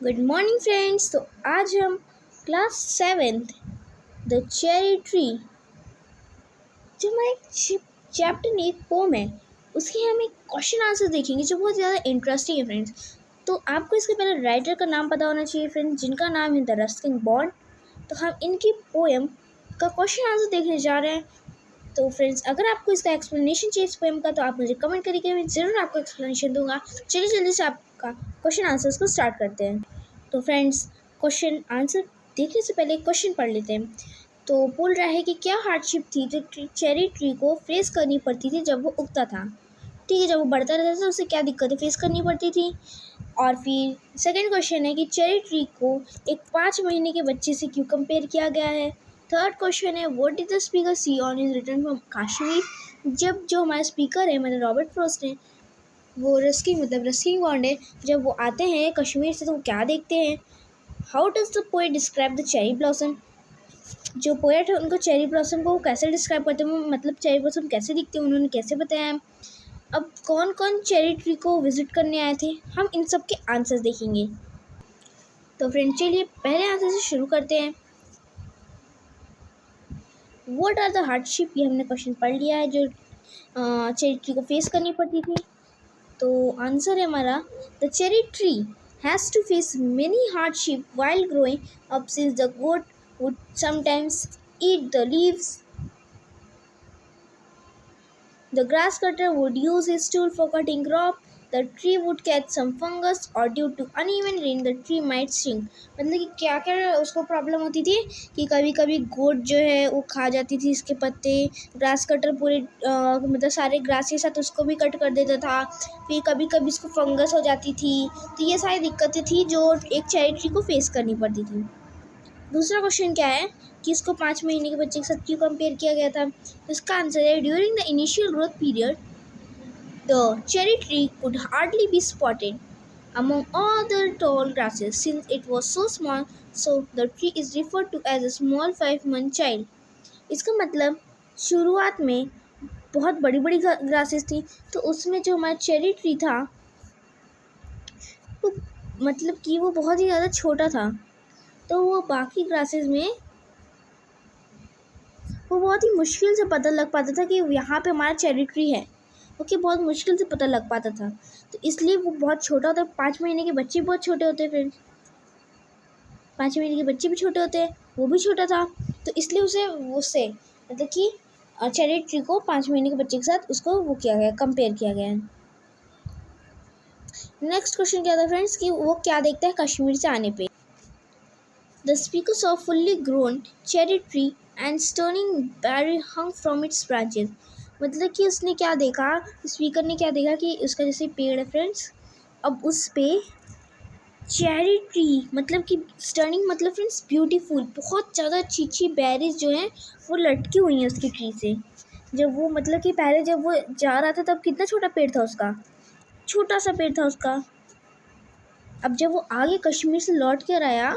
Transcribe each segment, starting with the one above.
Good morning friends. तो आज हम class seventh the cherry tree, जो हमारा एक चैप्टर नहीं एक पोम है, उसके हम एक क्वेश्चन आंसर देखेंगे जो बहुत ज़्यादा इंटरेस्टिंग है फ्रेंड्स। तो आपको इसके पहले राइटर का नाम पता होना चाहिए फ्रेंड्स, जिनका नाम है द रस्किन बॉन्ड। तो हम इनकी पोएम का क्वेश्चन आंसर देखने जा रहे हैं। तो फ्रेंड्स, अगर आपको इसका एक्सप्लेनेशन चाहिए इस पोएम का, तो आप मुझे कमेंट करिए, मैं ज़रूर आपको एक्सप्लेनेशन दूंगा। चलिए जल्दी से आपका क्वेश्चन आंसर्स को स्टार्ट करते हैं। तो फ्रेंड्स, क्वेश्चन आंसर देखने से पहले क्वेश्चन पढ़ लेते हैं। तो बोल रहा है कि क्या हार्डशिप थी जो चेरी ट्री को फेस करनी पड़ती थी जब वो उगता था। ठीक है, जब वो बढ़ता रहता था उसे क्या दिक्कतें फेस करनी पड़ती थी। और फिर सेकंड क्वेश्चन है कि चेरी ट्री को एक 5 महीने के बच्चे से क्यों कंपेयर किया गया है। थर्ड क्वेश्चन है what did the speaker see on his return from Kashmir. जब जो हमारे स्पीकर है मतलब रॉबर्ट फ्रॉस्ट है, वो रस्किन बॉन्ड है, जब वो आते हैं कश्मीर से तो वो क्या देखते हैं। How does the poet describe the cherry blossom. जो पोएट है उनको चेरी ब्लॉसम को वो कैसे डिस्क्राइब करते हैं, मतलब चेरी ब्लॉसम कैसे दिखते हैं, उन्होंने कैसे बताया। अब कौन कौन चेरी ट्री को विजिट करने आए थे, हम इन सब के आंसर्स देखेंगे। तो फ्रेंड चलिए पहले आंसर से शुरू करते हैं। व्हाट आर द हार्डशिप, ये हमने क्वेश्चन पढ़ लिया है जो चेरी ट्री को फेस करनी पड़ती थी। तो आंसर है हमारा the cherry tree has to face many hardship while growing up, since the goat would sometimes eat the leaves. The grass cutter would use his tool for cutting crop. The tree would catch some fungus, or due to uneven rain the tree might shrink. मतलब कि क्या क्या उसको problem होती थी कि कभी कभी गोट जो है वो खा जाती थी इसके पत्ते। ग्रास कटर पूरे मतलब सारे ग्रास के साथ उसको भी कट कर देता था। फिर कभी कभी इसको फंगस हो जाती थी। तो ये सारी दिक्कतें थी जो एक चेरी ट्री को फेस करनी पड़ती थी। दूसरा क्वेश्चन क्या है कि इसको 5 महीने के बच्चे के साथ क्यों कंपेयर किया गया था। तो इसका आंसर है during the initial growth period the cherry tree could hardly be spotted among all the tall grasses, since it was so small, so the tree is referred to as a small 5-month child. इसका मतलब शुरुआत में बहुत बड़ी बड़ी grasses थी, तो उसमें जो हमारा चेरी ट्री था वो मतलब कि वो बहुत ही ज़्यादा छोटा था। तो वो बाकी ग्रासेस में वो बहुत ही मुश्किल से पता लग पाता था कि यहाँ पे हमारा चेरी ट्री है। ओके, बहुत मुश्किल से पता लग पाता था, तो इसलिए वो बहुत छोटा होता है। 5 महीने के बच्चे बहुत छोटे होते हैं फ्रेंड्स, 5 महीने के बच्चे भी छोटे होते हैं, वो भी छोटा था। तो इसलिए उससे मतलब कि चेरी ट्री को 5 महीने के बच्चे के साथ उसको वो किया गया, कंपेयर किया गया है। नेक्स्ट क्वेश्चन क्या था फ्रेंड्स कि वो क्या देखता है कश्मीर से आने पे। The speaker saw fully grown cherry tree and stunning berry hung from its branches. मतलब कि उसने क्या देखा, स्पीकर ने क्या देखा कि उसका जैसे पेड़ है फ्रेंड्स, अब उस पे चेरी ट्री मतलब कि स्टनिंग मतलब फ्रेंड्स ब्यूटीफुल, बहुत ज़्यादा अच्छी अच्छी बेरीज जो हैं वो लटकी हुई हैं उसकी ट्री से। जब वो मतलब कि पहले जब वो जा रहा था तब कितना छोटा पेड़ था उसका, छोटा सा पेड़ था उसका। अब जब वो आगे कश्मीर से लौट कर आया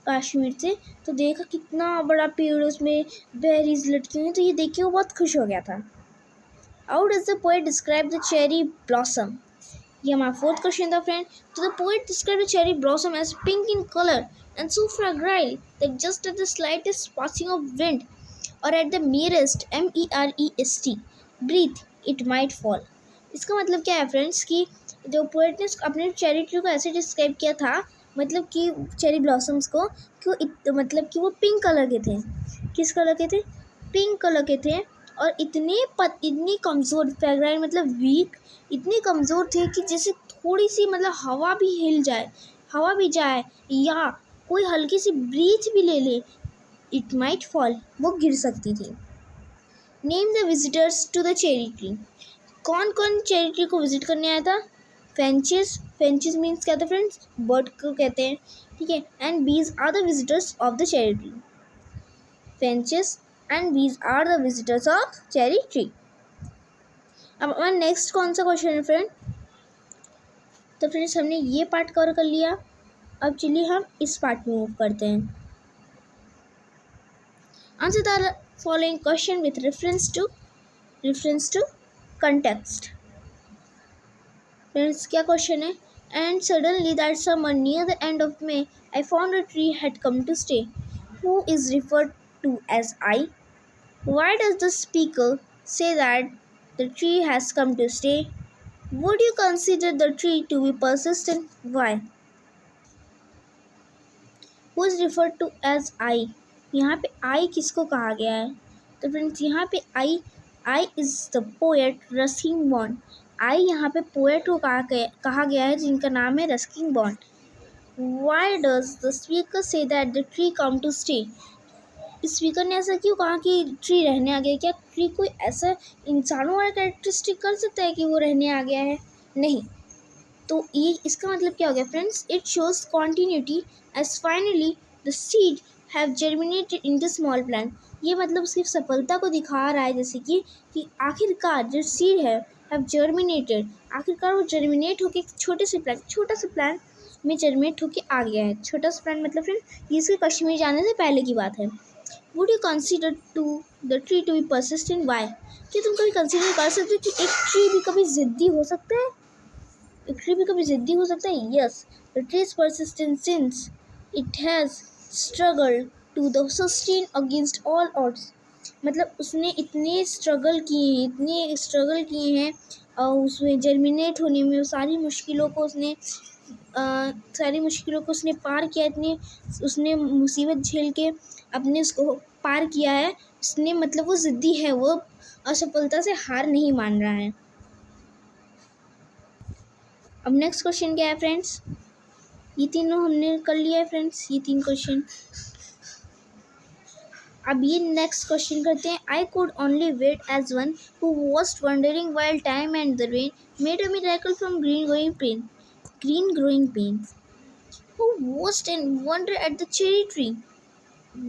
कश्मीर से, तो देखा कितना बड़ा पेड़, उसमें बेरीज लटकी हुई, तो ये देख के वो बहुत खुश हो गया था। How does the poet describe the cherry blossom. ये हमारा फोर्थ क्वेश्चन था फ्रेंड। तो the poet describe the cherry blossom as pink in colour and so fragile that just at the slightest passing of wind or at the nearest MEREST breath it might fall. इसका मतलब क्या है friends कि जो poet ने अपने cherry tree को ऐसे डिस्क्राइब किया था, मतलब कि चेरी ब्लॉसम्स को, कि मतलब कि वो पिंक कलर के थे। किस कलर के थे, पिंक कलर के थे। और इतनी कमज़ोर, फ्रेग्राइल मतलब वीक, इतने कमज़ोर थे कि जैसे थोड़ी सी मतलब हवा भी हिल जाए, हवा भी जाए या कोई हल्की सी ब्रीथ भी ले ले, इट माइट फॉल, वो गिर सकती थी। Name the visitors to the cherry tree. कौन कौन चेरी ट्री को विजिट करने आया था। फेंचेस मीन्स क्या था फ्रेंड्स, बर्ड को कहते हैं, ठीक है। And bees are the visitors of the cherry tree. Finches and bees are the visitors of cherry tree. अब हमारा नेक्स्ट कौन सा क्वेश्चन है फ्रेंड। तो फ्रेंड्स हमने ये पार्ट कवर कर लिया, अब चलिए हम इस पार्ट में मूव करते हैं। Answer the following question with reference to context. Friends क्या क्वेश्चन है, And suddenly that summer, near the end of May, I found a tree had come to stay. Who is referred to as I? Why does the speaker say that the tree has come to stay? Would you consider the tree to be persistent? Why? Who is referred to as I? यहाँ पे I किसको कहा गया है? तो friends यहाँ पे I is the poet Ruskin bond. I यहाँ पे पोएट को कहा गया है जिनका नाम है Ruskin bond. Why does the speaker say that the tree come to stay? Speaker ने ऐसा क्यों कहा कि ट्री रहने आ गया? क्या ट्री कोई ऐसा इंसानों वाला कैरेक्टरिस्टिक कर सकता है कि वो रहने आ गया है? नहीं. तो ये इसका मतलब क्या हो गया friends? It shows continuity as finally the seed have germinated in the small plant. ये मतलब उसकी सफलता को दिखा रहा है, जैसे कि आखिरकार जो सीड है हैव जर्मिनेटेड, आखिरकार वो जर्मिनेट होकर एक छोटे से प्लांट में जर्मिनेट होकर आ गया है. छोटा सा प्लांट मतलब फ्रेंड्स ये इसके कश्मीर जाने से पहले की बात है. Would you consider to the tree to be persistent? Why? क्या तुम कभी कंसिडर कर सकते हो कि एक ट्री भी कभी जिद्दी हो सकता है? एक ट्री भी कभी जिद्दी हो सकता है? Yes, the tree is persistent since it has struggle to the sustain against all odds. मतलब उसने इतने स्ट्रगल किए हैं और उसमें जर्मिनेट होने में सारी मुश्किलों को उसने पार किया. इतनी उसने मुसीबत झेल के अपने उसको पार किया है उसने. मतलब वो ज़िद्दी है, वो असफलता से हार नहीं मान रहा है. अब नेक्स्ट क्वेश्चन क्या है फ्रेंड्स? ये तीनों हमने कर लिया है फ्रेंड्स, ये 3 क्वेश्चन. अब ये नेक्स्ट क्वेश्चन करते हैं. I could only wait as one who was wondering while time and the rain made a miracle from green growing pain. Who watched and wondered at the cherry tree?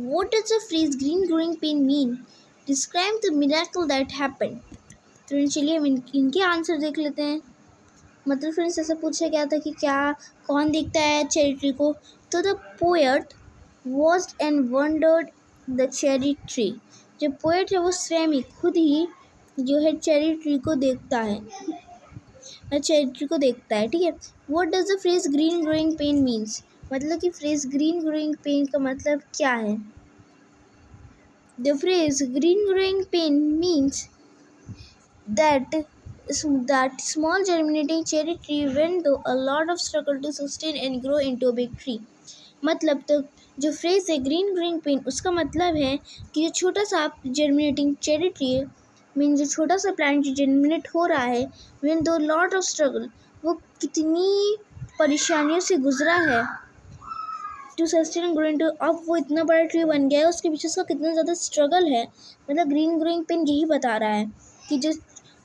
What does the phrase green growing pain mean? Describe the miracle that happened. तो चलिए हम इनके answer देख लेते हैं. मतलब friends ऐसा पूछा गया था कि कौन देखता है चेरी ट्री को? तो the poet watched and wondered the cherry tree. जो पोएट है वो स्वयं ही खुद ही जो है चेरी ट्री को देखता है. ठीक है. What does the phrase green growing pain means? मतलब कि फ्रेज ग्रीन ग्रोइंग पेन का मतलब क्या है? The phrase green growing pain means that small germinating cherry tree went through a lot of struggle to sustain and grow into a big tree. मतलब तो जो phrase है ग्रीन ग्रोइंग पेन, उसका मतलब है कि जो छोटा सा जर्मिनेटिंग चेरी ट्री है, मीन जो छोटा सा प्लांट जो जर्मिनेट हो रहा है, वेन दो लॉट ऑफ स्ट्रगल, वो कितनी परेशानियों से गुजरा है टू सस्टेन ग्रो इनटू. अब वो इतना बड़ा ट्री बन गया है, उसके पीछे उसका कितना ज़्यादा स्ट्रगल है. मतलब ग्रीन ग्रोइंग पेन यही बता रहा है कि जो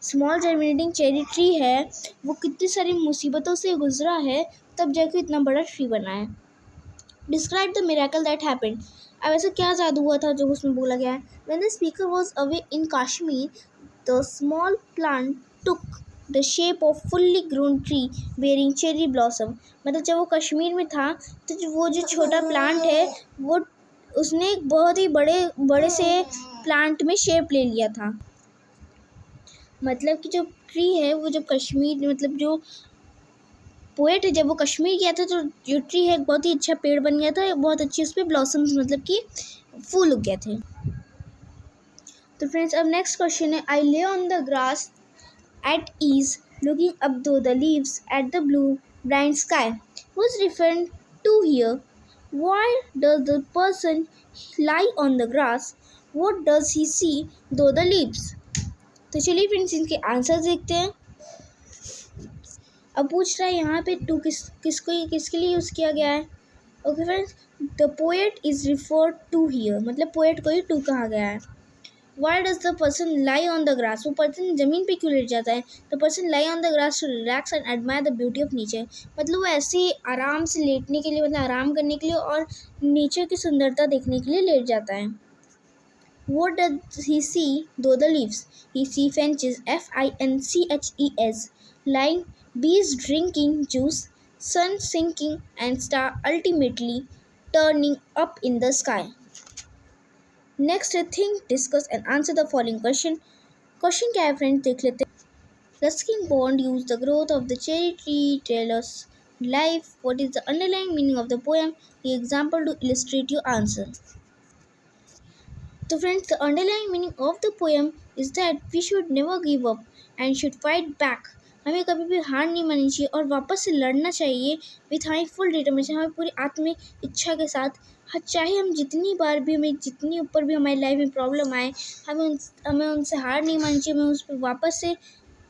स्मॉल जर्मिनेटिंग चेरी ट्री है वो कितनी सारी मुसीबतों से गुजरा है, तब जाके इतना बड़ा ट्री बना है. Describe the miracle that happened. अब ऐसा क्या जादू हुआ था जो उसमें बोला गया है? When the speaker was away in Kashmir the small plant took the shape off fully grown tree bearing cherry blossom. मतलब जब वो कश्मीर में था तो वो जो छोटा प्लांट है वो उसने एक बहुत ही बड़े से प्लांट में शेप ले लिया था. मतलब कि जो ट्री है वो जब कश्मीर, मतलब जो पोएट है जब वो कश्मीर गया था तो जो ट्री है बहुत ही अच्छा पेड़ बन गया था, बहुत अच्छी उस पर ब्लॉसम्स मतलब कि फूल उग गए थे. तो फ्रेंड्स अब नेक्स्ट क्वेश्चन है. I lay on the grass at ease looking up through the leaves at the blue blind sky. Who is referred to here? Why does the person lie on the grass? What does he see through the leaves? तो चलिए friends इनके answer देखते हैं. अब पूछ रहा है यहाँ पे टू किसके लिए यूज़ किया गया है. Okay friends, the poet is referred to here, मतलब पोएट को ही टू कहा गया है. Why does the person lie on the grass? वो पर्सन ज़मीन पे क्यों लेट जाता है? The person lie on the grass to relax and admire the beauty of nature. मतलब वो ऐसे आराम से लेटने के लिए, मतलब आराम करने के लिए और नेचर की सुंदरता देखने के लिए लेट जाता है. What does he see through the leaves? He sees finches, finches, lying, bees drinking juice, sun sinking, and star ultimately turning up in the sky. Next, think, discuss, and answer the following question. Question क्या है friends? देख लेते हैं. Ruskin Bond used the growth of the cherry tree tell us life. What is the underlying meaning of the poem? The example to illustrate your answer. So friends, the underlying meaning of the poem is that we should never give up and should fight back. हमें कभी भी हार नहीं माननी चाहिए और वापस से लड़ना चाहिए विथ हमारी फुल डिटर्मिनेशन, हमें पूरी आत्मिक इच्छा के साथ। चाहे हम जितनी बार भी, हमें जितनी ऊपर भी हमारी लाइफ में प्रॉब्लम आए, हमें उनसे हार नहीं माननी चाहिए। हमें उस पर वापस से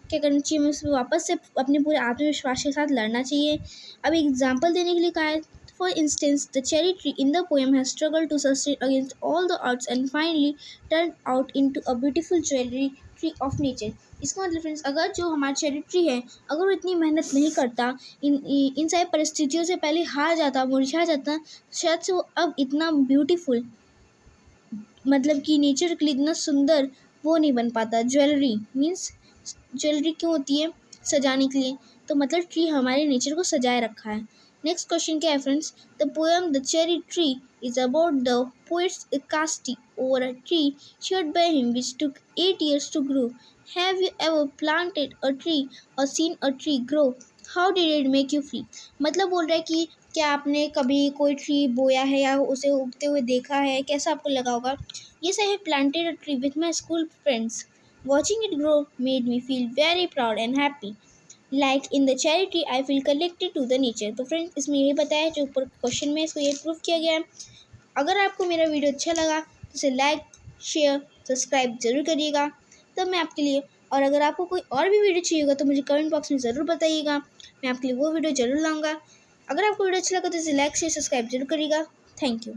क्या करना चाहिए, हमें उस पर वापस से अपने पूरे आत्मविश्वास के साथ लड़ना चाहिए। अब एग्जाम्पल देने के लिए कहा है, for instance, the cherry tree in the poem has struggled to sustain against all the odds and finally turned out into a beautiful cherry tree of nature. इसका मतलब फ्रेंड्स, अगर जो हमारा चेरी ट्री है, अगर वो इतनी मेहनत नहीं करता, इन सारी परिस्थितियों से पहले हार जाता, मुरझा जाता, शायद से वो अब इतना ब्यूटीफुल, मतलब कि नेचर के लिए इतना सुंदर वो नहीं बन पाता। ज्वेलरी मीन्स, ज्वेलरी क्यों होती है? सजाने के लिए। तो मतलब ट्री हमारे नेचर को सजाए रखा है। नेक्स्ट क्वेश्चन क्या है friends? The poem the cherry tree is about the poet's ecstasy over a tree shared by him which took 8 years to grow. Have you ever planted a tree or seen a tree grow? How did it make you feel? मतलब बोल रहा है कि क्या आपने कभी कोई tree बोया है या उसे उगते हुए देखा है? कैसा आपको लगा होगा? Yes, I have planted a tree with my school friends. Watching it grow made me feel very proud and happy. Like in the cherry tree, I feel connected to the nature. तो friends, इसमें यही बताया जो ऊपर question में इसको ये prove किया गया है। अगर आपको मेरा वीडियो अच्छा लगा तो इसे लाइक, शेयर, सब्सक्राइब जरूर करिएगा, तब मैं आपके लिए। और अगर आपको कोई और भी वीडियो चाहिए होगा तो मुझे कमेंट बॉक्स में ज़रूर बताइएगा, मैं आपके लिए वो वीडियो ज़रूर लाऊंगा। अगर आपको वीडियो अच्छा लगा तो इसे लाइक, शेयर, सब्सक्राइब जरूर करिएगा। Thank you.